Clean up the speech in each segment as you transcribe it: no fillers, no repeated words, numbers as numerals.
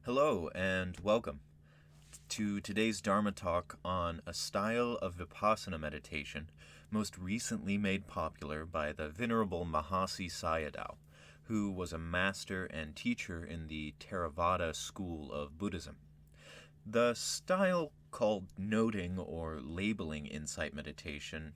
Hello and welcome to today's Dharma talk on a style of vipassana meditation most recently made popular by the Venerable Mahasi Sayadaw, who was a master and teacher in the Theravada school of Buddhism. The style called noting or labeling insight meditation,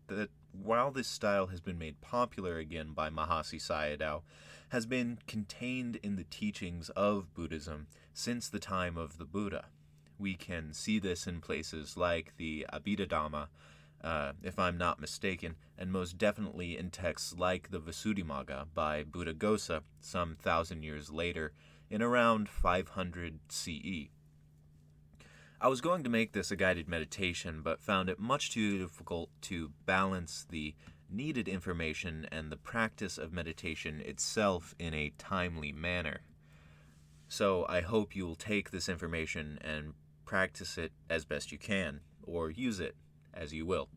that while this style has been made popular again by Mahasi Sayadaw, has been contained in the teachings of Buddhism since the time of the Buddha. We can see this in places like the Abhidhamma, if I'm not mistaken, and most definitely in texts like the Visuddhimagga by Buddhaghosa some 1,000 years later in around 500 CE. I was going to make this a guided meditation, but found it much too difficult to balance the needed information and the practice of meditation itself in a timely manner. So I hope you will take this information and practice it as best you can, or use it as you will.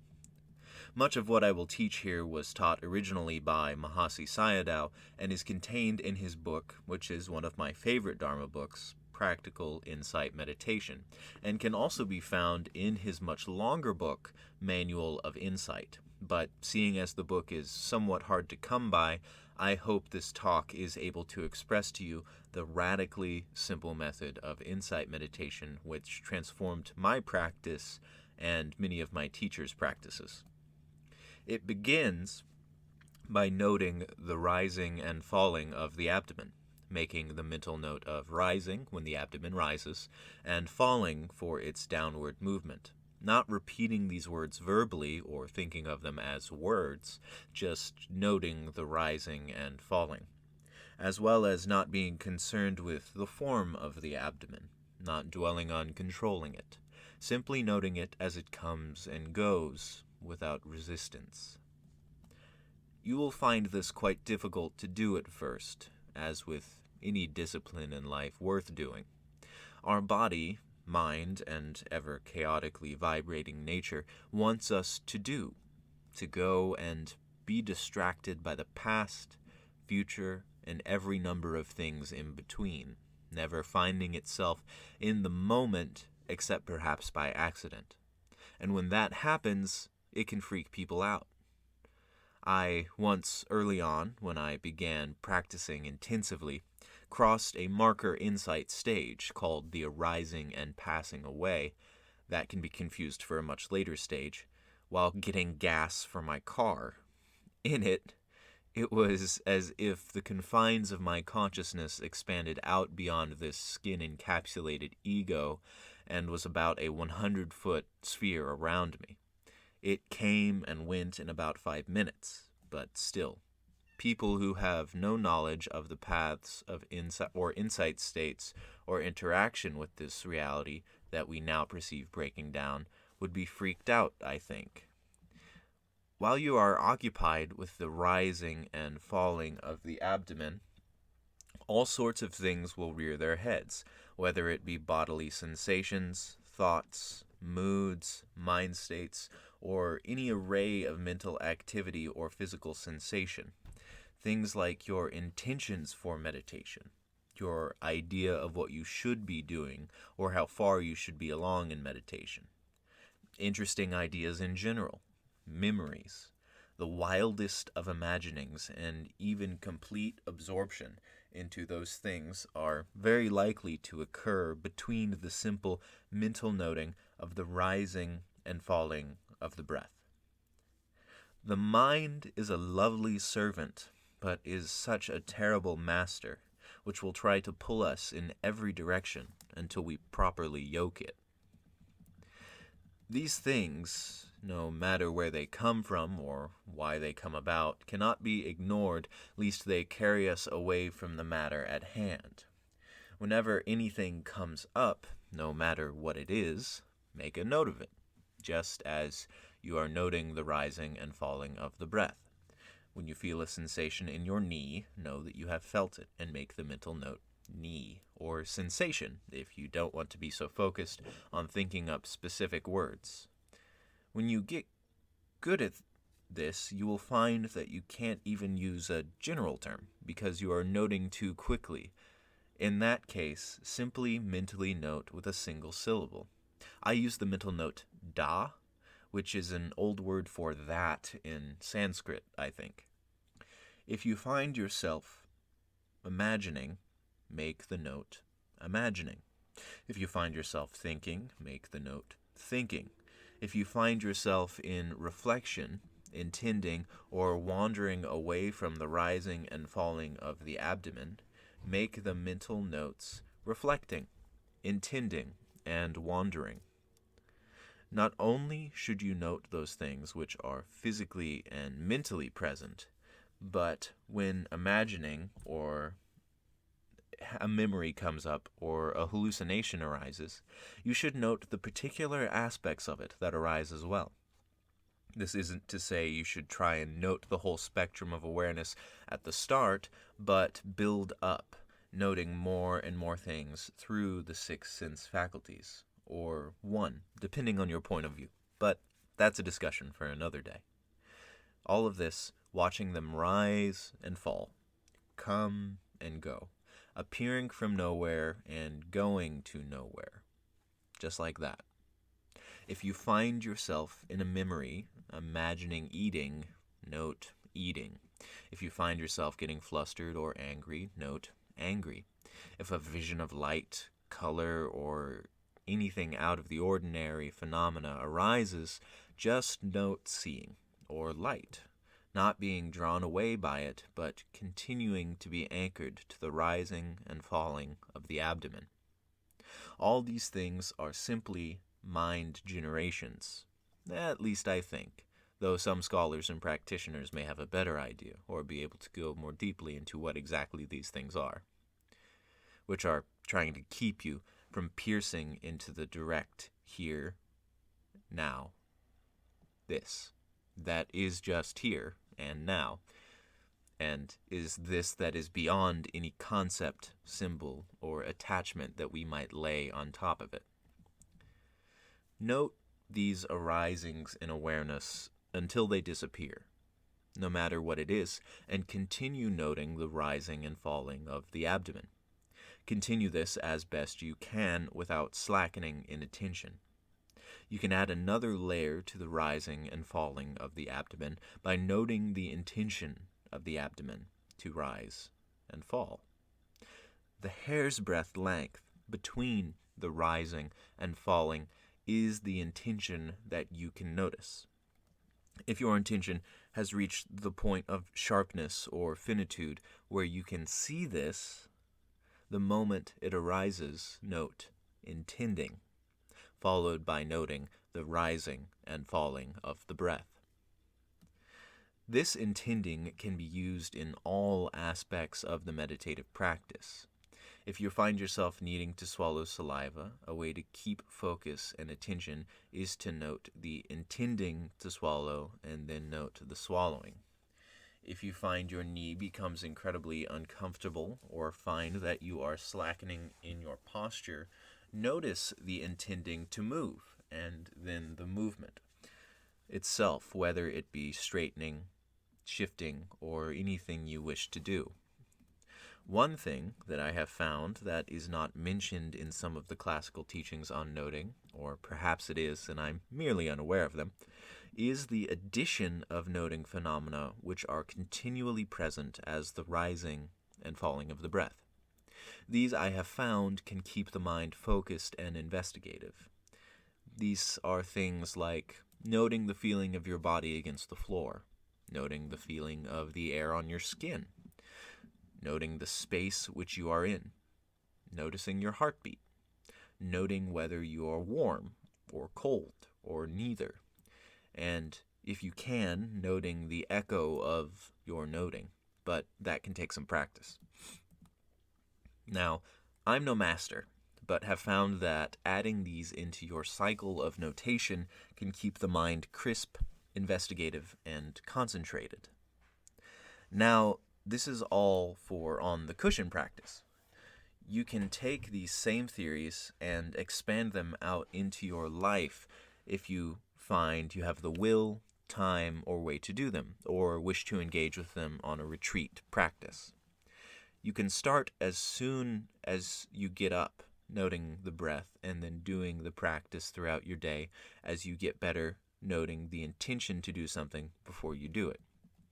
Much of what I will teach here was taught originally by Mahasi Sayadaw and is contained in his book, which is one of my favorite Dharma books, Practical Insight Meditation, and can also be found in his much longer book, Manual of Insight. But seeing as the book is somewhat hard to come by, I hope this talk is able to express to you the radically simple method of insight meditation which transformed my practice and many of my teachers' practices. It begins by noting the rising and falling of the abdomen, making the mental note of rising when the abdomen rises, and falling for its downward movement. Not repeating these words verbally or thinking of them as words, just noting the rising and falling, as well as not being concerned with the form of the abdomen, not dwelling on controlling it, simply noting it as it comes and goes without resistance. You will find this quite difficult to do at first, as with any discipline in life worth doing. Our body, mind, and ever chaotically vibrating nature wants us to go and be distracted by the past, future, and every number of things in between, never finding itself in the moment except perhaps by accident. And when that happens, it can freak people out. I once, early on, when I began practicing intensively, crossed a marker insight stage called the arising and passing away, that can be confused for a much later stage, while getting gas for my car. In it, it was as if the confines of my consciousness expanded out beyond this skin-encapsulated ego and was about a 100-foot sphere around me. It came and went in about 5 minutes, but still, people who have no knowledge of the paths of insight states or interaction with this reality that we now perceive breaking down would be freaked out, I think. While you are occupied with the rising and falling of the abdomen, all sorts of things will rear their heads, whether it be bodily sensations, thoughts, moods, mind states, or any array of mental activity or physical sensation. Things like your intentions for meditation, your idea of what you should be doing or how far you should be along in meditation. Interesting ideas in general, memories, the wildest of imaginings, and even complete absorption into those things are very likely to occur between the simple mental noting of the rising and falling of the breath. The mind is a lovely servant, but is such a terrible master, which will try to pull us in every direction until we properly yoke it. These things, no matter where they come from or why they come about, cannot be ignored, lest they carry us away from the matter at hand. Whenever anything comes up, no matter what it is, make a note of it, just as you are noting the rising and falling of the breath. When you feel a sensation in your knee, know that you have felt it and make the mental note knee or sensation if you don't want to be so focused on thinking up specific words. When you get good at this, you will find that you can't even use a general term because you are noting too quickly. In that case, simply mentally note with a single syllable. I use the mental note da, which is an old word for that in Sanskrit, I think. If you find yourself imagining, make the note imagining. If you find yourself thinking, make the note thinking. If you find yourself in reflection, intending, or wandering away from the rising and falling of the abdomen, make the mental notes reflecting, intending, and wandering. Not only should you note those things which are physically and mentally present, but when imagining or a memory comes up or a hallucination arises, you should note the particular aspects of it that arise as well. This isn't to say you should try and note the whole spectrum of awareness at the start, but build up, noting more and more things through the 6 sense faculties, or one, depending on your point of view. But that's a discussion for another day. All of this, watching them rise and fall, come and go, appearing from nowhere and going to nowhere, just like that. If you find yourself in a memory, imagining eating, note eating. If you find yourself getting flustered or angry, note angry. If a vision of light, color, or anything out of the ordinary phenomena arises, just note seeing, or light, not being drawn away by it, but continuing to be anchored to the rising and falling of the abdomen. All these things are simply mind generations, at least I think, though some scholars and practitioners may have a better idea or be able to go more deeply into what exactly these things are, which are trying to keep you from piercing into the direct here, now, this, that is just here and now, and is this that is beyond any concept, symbol, or attachment that we might lay on top of it. Note these arisings in awareness until they disappear, no matter what it is, and continue noting the rising and falling of the abdomen. Continue this as best you can without slackening in attention. You can add another layer to the rising and falling of the abdomen by noting the intention of the abdomen to rise and fall. The hair's breadth length between the rising and falling is the intention that you can notice. If your intention has reached the point of sharpness or finitude where you can see this, the moment it arises, note intending, followed by noting the rising and falling of the breath. This intending can be used in all aspects of the meditative practice. If you find yourself needing to swallow saliva, a way to keep focus and attention is to note the intending to swallow and then note the swallowing. If you find your knee becomes incredibly uncomfortable or find that you are slackening in your posture, notice the intending to move and then the movement itself, whether it be straightening, shifting, or anything you wish to do. One thing that I have found that is not mentioned in some of the classical teachings on noting, or perhaps it is and I'm merely unaware of them, is the addition of noting phenomena which are continually present as the rising and falling of the breath. These I have found can keep the mind focused and investigative. These are things like noting the feeling of your body against the floor, noting the feeling of the air on your skin, noting the space which you are in, noticing your heartbeat, noting whether you are warm or cold or neither, and if you can, noting the echo of your noting, but that can take some practice. Now, I'm no master, but have found that adding these into your cycle of notation can keep the mind crisp, investigative, and concentrated. Now, this is all for on the cushion practice. You can take these same theories and expand them out into your life if you find you have the will, time, or way to do them, or wish to engage with them on a retreat practice. You can start as soon as you get up, noting the breath, and then doing the practice throughout your day as you get better, noting the intention to do something before you do it.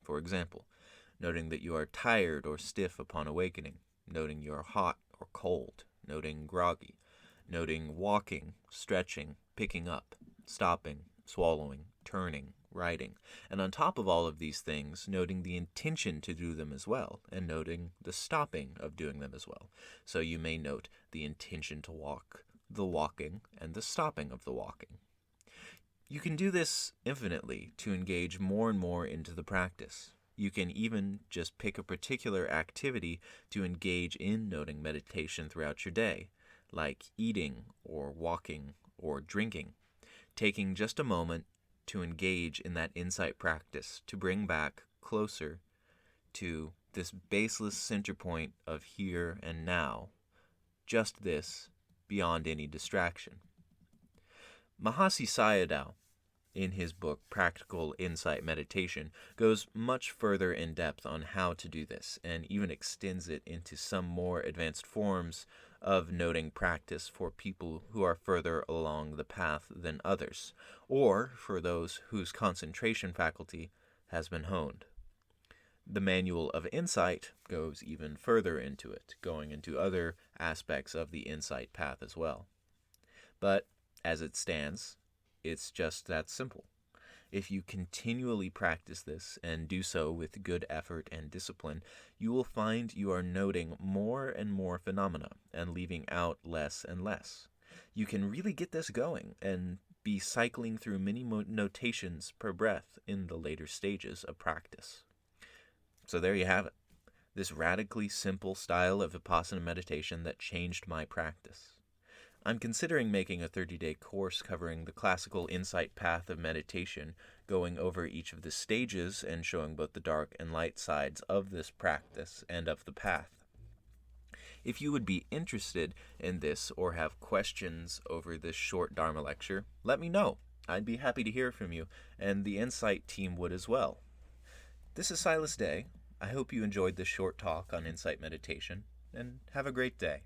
For example, noting that you are tired or stiff upon awakening, noting you are hot or cold, noting groggy, noting walking, stretching, picking up, stopping, swallowing, turning, writing, and on top of all of these things, noting the intention to do them as well, and noting the stopping of doing them as well. So you may note the intention to walk, the walking, and the stopping of the walking. You can do this infinitely to engage more and more into the practice. You can even just pick a particular activity to engage in noting meditation throughout your day, like eating or walking or drinking, taking just a moment to engage in that insight practice to bring back closer to this baseless center point of here and now, just this, beyond any distraction. Mahasi Sayadaw, in his book Practical Insight Meditation, goes much further in depth on how to do this, and even extends it into some more advanced forms of noting practice for people who are further along the path than others, or for those whose concentration faculty has been honed. The Manual of Insight goes even further into it, going into other aspects of the insight path as well. But as it stands, it's just that simple. If you continually practice this and do so with good effort and discipline, you will find you are noting more and more phenomena and leaving out less and less. You can really get this going and be cycling through many notations per breath in the later stages of practice. So there you have it, this radically simple style of vipassana meditation that changed my practice. I'm considering making a 30-day course covering the classical insight path of meditation, going over each of the stages and showing both the dark and light sides of this practice and of the path. If you would be interested in this or have questions over this short Dharma lecture, let me know. I'd be happy to hear from you, and the Insight team would as well. This is Silas Day. I hope you enjoyed this short talk on insight meditation, and have a great day.